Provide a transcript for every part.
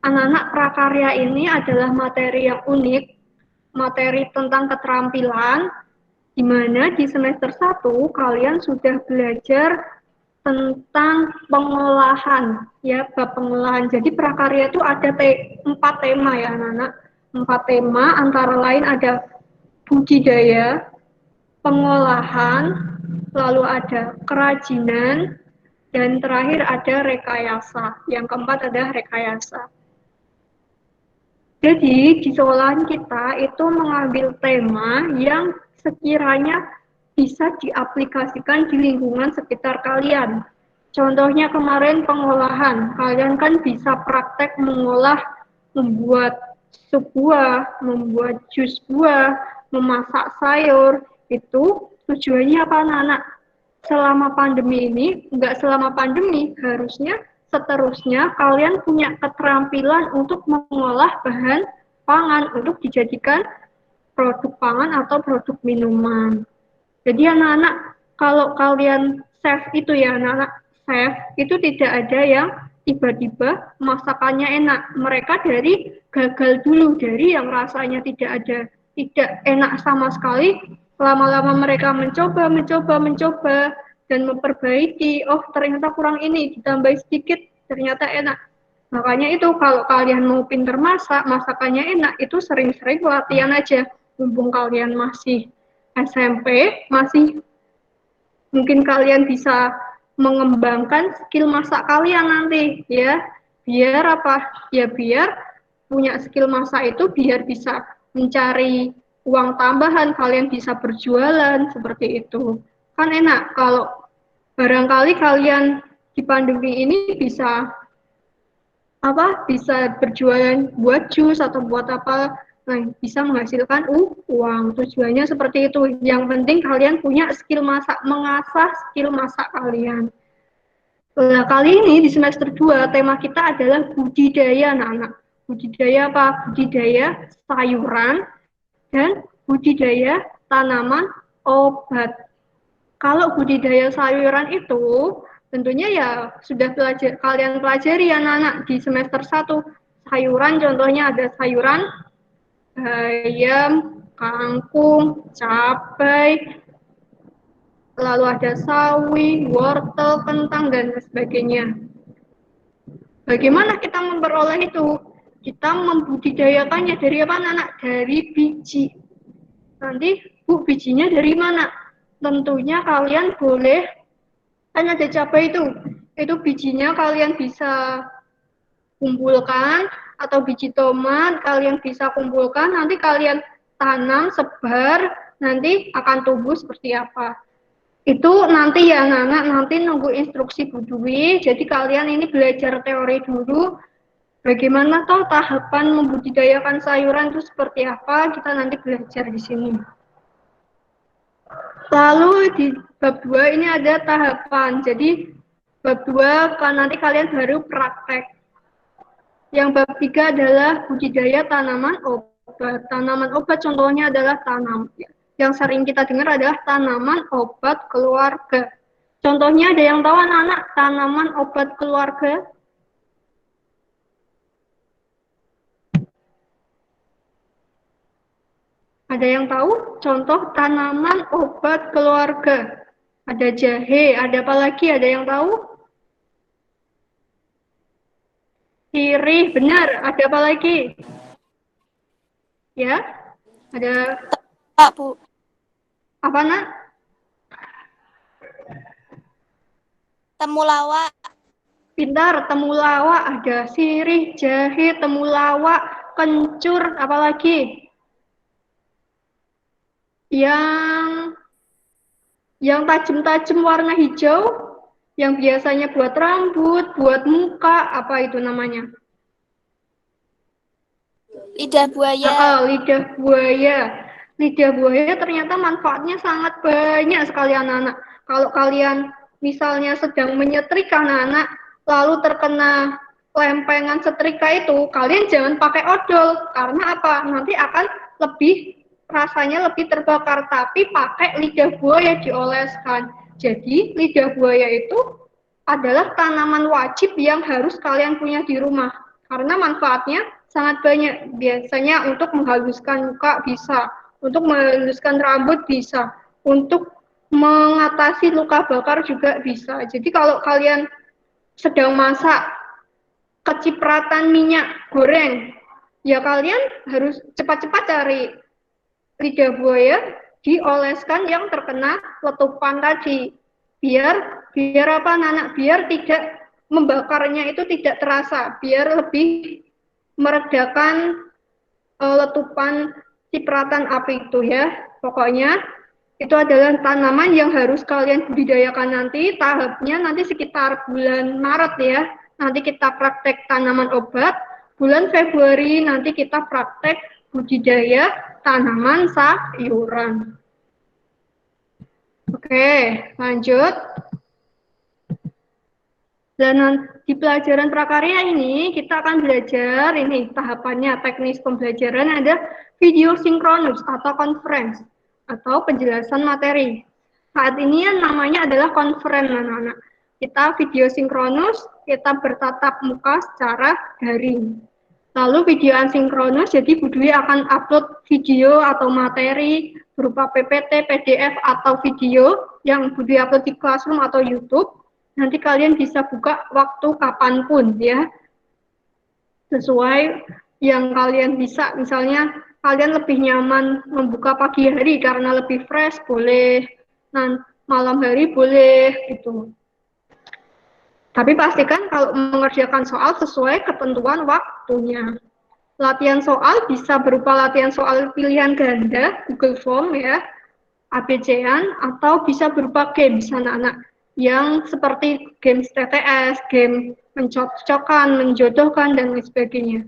anak-anak prakarya ini adalah materi yang unik, materi tentang keterampilan, di mana di semester 1 kalian sudah belajar tentang pengolahan, ya, bab pengolahan. Jadi prakarya itu ada 4 tema ya anak-anak. 4 tema antara lain ada budidaya, pengolahan, lalu ada kerajinan, dan terakhir ada rekayasa. Yang keempat adalah rekayasa. Jadi di sekolahan kita itu mengambil tema yang sekiranya bisa diaplikasikan di lingkungan sekitar kalian. Contohnya kemarin pengolahan, kalian kan bisa praktek mengolah, membuat sup buah, membuat jus buah, memasak sayur. Itu tujuannya apa anak-anak? Selama pandemi ini, enggak selama pandemi, harusnya seterusnya kalian punya keterampilan untuk mengolah bahan pangan untuk dijadikan produk pangan atau produk minuman. Jadi anak-anak, kalau kalian chef itu ya anak-anak, chef itu tidak ada yang tiba-tiba masakannya enak. Mereka dari gagal dulu, dari yang rasanya tidak enak sama sekali, lama-lama mereka mencoba, dan memperbaiki, oh ternyata kurang ini, ditambah sedikit, ternyata enak. Makanya itu kalau kalian mau pinter masak, masakannya enak, itu sering-sering latihan aja. Mumpung kalian masih SMP, masih mungkin kalian bisa mengembangkan skill masak kalian nanti ya. Biar apa? Ya biar punya skill masak itu biar bisa mencari uang tambahan, kalian bisa berjualan seperti itu. Kan enak kalau barangkali kalian di pandemi ini bisa bisa berjualan buat jus atau buat apa, nah bisa menghasilkan uang. Tujuannya seperti itu. Yang penting kalian punya skill masak, mengasah skill masak kalian. Nah, kali ini di semester 2 tema kita adalah budidaya anak-anak. Budidaya apa? Budidaya sayuran dan budidaya tanaman obat. Kalau budidaya sayuran itu tentunya ya sudah kalian pelajari anak-anak di semester 1. Sayuran contohnya ada sayuran bayam, kangkung, cabai, lalu ada sawi, wortel, kentang, dan sebagainya. Bagaimana kita memperoleh itu? Kita membudidayakannya dari apa anak-anak? Dari biji. Nanti bu bijinya dari mana? Tentunya kalian boleh, kan ada cabai itu bijinya kalian bisa kumpulkan, atau biji tomat kalian bisa kumpulkan, nanti kalian tanam, sebar, nanti akan tumbuh seperti apa. Itu nanti ya anak-anak, nanti nunggu instruksi Bu Dwi, jadi kalian ini belajar teori dulu, bagaimana toh tahapan membudidayakan sayuran itu seperti apa, kita nanti belajar di sini. Lalu di bab 2 ini ada tahapan, jadi bab 2 nanti kalian baru praktek. Yang bab 3 adalah budidaya tanaman obat. Tanaman obat contohnya adalah yang sering kita dengar adalah tanaman obat keluarga. Contohnya ada yang tahu anak-anak tanaman obat keluarga? Ada yang tahu contoh tanaman obat keluarga? Ada jahe, ada apa lagi? Ada yang tahu? Sirih, benar. Ada apa lagi? Ya, ada. Pak, Bu. Apa nak? Temulawak. Pintar, temulawak, ada sirih, jahe, temulawak, kencur, apalagi? Yang tajam-tajam warna hijau, yang biasanya buat rambut, buat muka, apa itu namanya? Lidah buaya. Lidah buaya. Lidah buaya ternyata manfaatnya sangat banyak sekali anak-anak. Kalau kalian misalnya sedang menyetrika anak-anak, lalu terkena lempengan setrika itu, kalian jangan pakai odol. Karena apa? Nanti akan rasanya lebih terbakar. Tapi pakai lidah buaya dioleskan. Jadi lidah buaya itu adalah tanaman wajib yang harus kalian punya di rumah. karena manfaatnya sangat banyak. Biasanya untuk menghaluskan muka bisa, untuk menghaluskan rambut bisa, untuk mengatasi luka bakar juga bisa. Jadi kalau kalian sedang masak, kecipratan minyak goreng, ya kalian harus cepat-cepat cari lidah buaya, dioleskan yang terkena letupan tadi, biar apa anak, biar tidak membakarnya itu tidak terasa, biar lebih meredakan letupan cipratan api itu ya. Pokoknya itu adalah tanaman yang harus kalian budidayakan nanti, tahapnya nanti sekitar bulan Maret ya. Nanti kita praktek tanaman obat, bulan Februari nanti kita praktek budidaya tanaman sayuran. Oke, lanjut. Dan di pelajaran prakarya ini kita akan belajar ini tahapannya, teknis pembelajaran ada video sinkronus atau conference atau penjelasan materi. Saat ini namanya adalah conference anak-anak. Kita video sinkronus, kita bertatap muka secara daring. Lalu video asinkronus, jadi Bu Dwi akan upload video atau materi berupa PPT, PDF, atau video yang Bu Dwi upload di Classroom atau YouTube. Nanti kalian bisa buka waktu kapanpun ya, sesuai yang kalian bisa. Misalnya kalian lebih nyaman membuka pagi hari karena lebih fresh, boleh. Malam hari boleh gitu. Tapi pastikan kalau mengerjakan soal sesuai ketentuan waktunya. Latihan soal bisa berupa latihan soal pilihan ganda, Google Form ya, ABC-an, atau bisa berupa game, anak-anak, yang seperti game TTS, game mencocokkan, menjodohkan, dan lain sebagainya.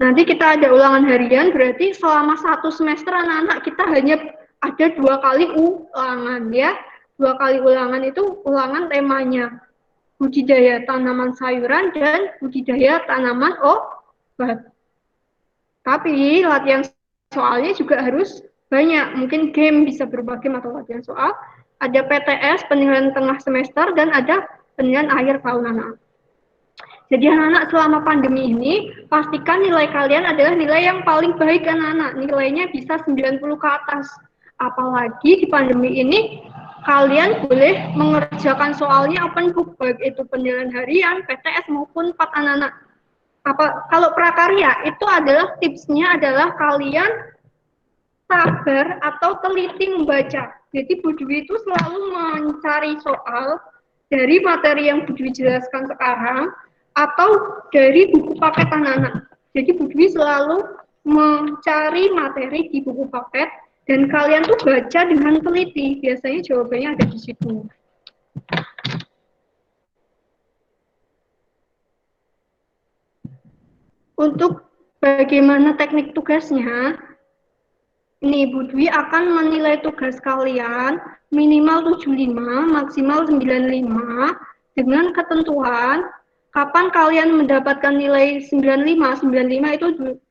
Nanti kita ada ulangan harian, berarti selama 1 semester anak-anak kita hanya ada 2 kali ulangan ya. 2 kali ulangan itu ulangan temanya budidaya tanaman sayuran dan budidaya tanaman obat. Tapi latihan soalnya juga harus banyak. Mungkin game bisa berupa game atau latihan soal. Ada PTS, penilaian tengah semester, dan ada penilaian akhir tahun anak. Jadi anak-anak selama pandemi ini, pastikan nilai kalian adalah nilai yang paling baik anak-anak. Nilainya bisa 90 ke atas. Apalagi di pandemi ini, kalian boleh mengerjakan soalnya open book, baik itu penilaian harian, PTS, maupun 4 anak-anak. Kalau prakarya, itu adalah tipsnya adalah kalian sabar atau teliti membaca. Jadi Bu Dwi itu selalu mencari soal dari materi yang Bu Dwi jelaskan sekarang, atau dari buku paket anak-anak. Jadi Bu Dwi selalu mencari materi di buku paket, dan kalian tuh baca dengan teliti. Biasanya jawabannya ada di situ. Untuk bagaimana teknik tugasnya, ini Bu Dwi akan menilai tugas kalian minimal 75, maksimal 95, dengan ketentuan kapan kalian mendapatkan nilai 95, 95 itu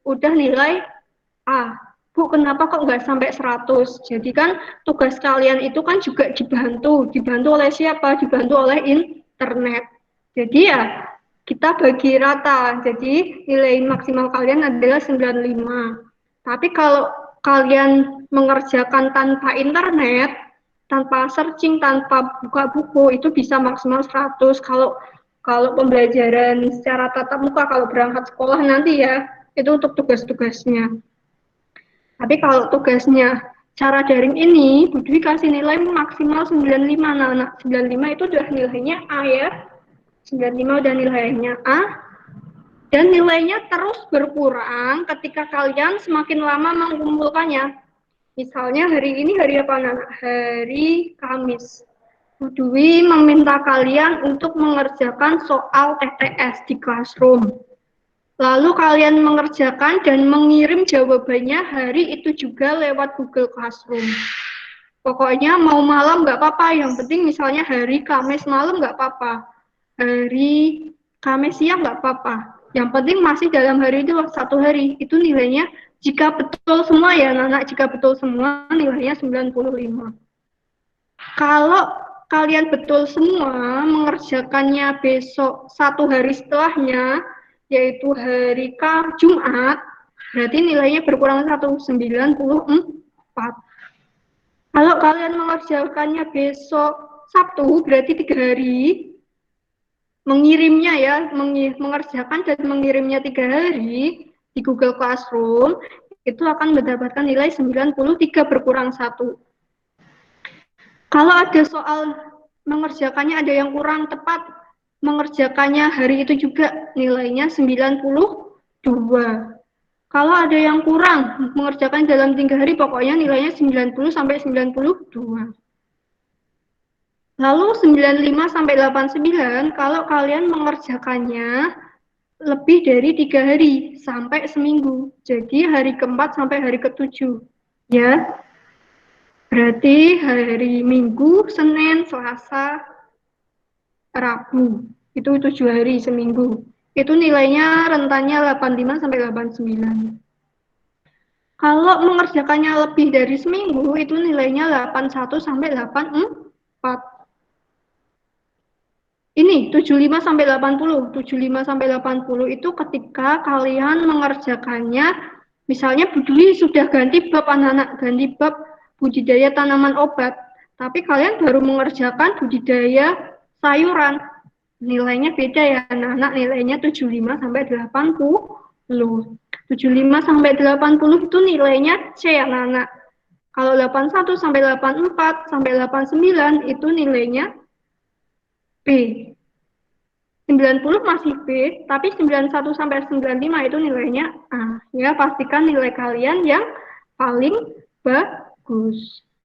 udah nilai A. Bu, kenapa kok nggak sampai 100? Jadi kan tugas kalian itu kan juga dibantu oleh siapa? Dibantu oleh internet. Jadi ya kita bagi rata. Jadi nilai maksimal kalian adalah 95. Tapi kalau kalian mengerjakan tanpa internet, tanpa searching, tanpa buka buku, itu bisa maksimal 100. Kalau pembelajaran secara tatap muka, kalau berangkat sekolah nanti ya, itu untuk tugas-tugasnya. Tapi kalau tugasnya cara daring ini, Bu Dwi kasih nilai maksimal 95. Nah, 95 itu udah nilainya A ya. 95 udah nilainya A. Dan nilainya terus berkurang ketika kalian semakin lama mengumpulkannya. Misalnya hari ini hari apa, Nana? Hari Kamis. Bu Dwi meminta kalian untuk mengerjakan soal TTS di Classroom. Lalu kalian mengerjakan dan mengirim jawabannya hari itu juga lewat Google Classroom. Pokoknya mau malam nggak apa-apa, yang penting misalnya hari Kamis malam nggak apa-apa, hari Kamis siang nggak apa-apa. Yang penting masih dalam hari itu 1 hari, itu nilainya jika betul semua ya anak-anak, jika betul semua nilainya 95. Kalau kalian betul semua mengerjakannya besok 1 hari setelahnya, yaitu hari Jumat, berarti nilainya berkurang 194. Kalau kalian mengerjakannya besok Sabtu, berarti 3 hari. Mengirimnya ya, mengerjakan dan mengirimnya 3 hari di Google Classroom, itu akan mendapatkan nilai 93 berkurang 1. Kalau ada soal mengerjakannya ada yang kurang tepat, mengerjakannya hari itu juga nilainya 92. Kalau ada yang kurang, mengerjakan dalam 3 hari, pokoknya nilainya 90 sampai 92. Lalu 95 sampai 89, kalau kalian mengerjakannya lebih dari 3 hari sampai seminggu. Jadi hari keempat sampai hari ketujuh. Ya, berarti hari Minggu, Senin, Selasa, Rabu. Itu 7 hari seminggu. Itu nilainya rentannya 85 sampai 89. Kalau mengerjakannya lebih dari seminggu, itu nilainya 81 sampai 84. Ini 75 sampai 80. 75 sampai 80 itu ketika kalian mengerjakannya, misalnya Bu Dwi sudah ganti bab anak-anak, ganti bab budidaya tanaman obat, tapi kalian baru mengerjakan budidaya sayuran. Nilainya beda ya anak-anak, nilainya 75 sampai 80. 75 sampai 80 itu nilainya C anak-anak. Kalau 81 sampai 84 sampai 89 itu nilainya B. 90 masih B, tapi 91 sampai 95 itu nilainya A. Ya, pastikan nilai kalian yang paling bagus.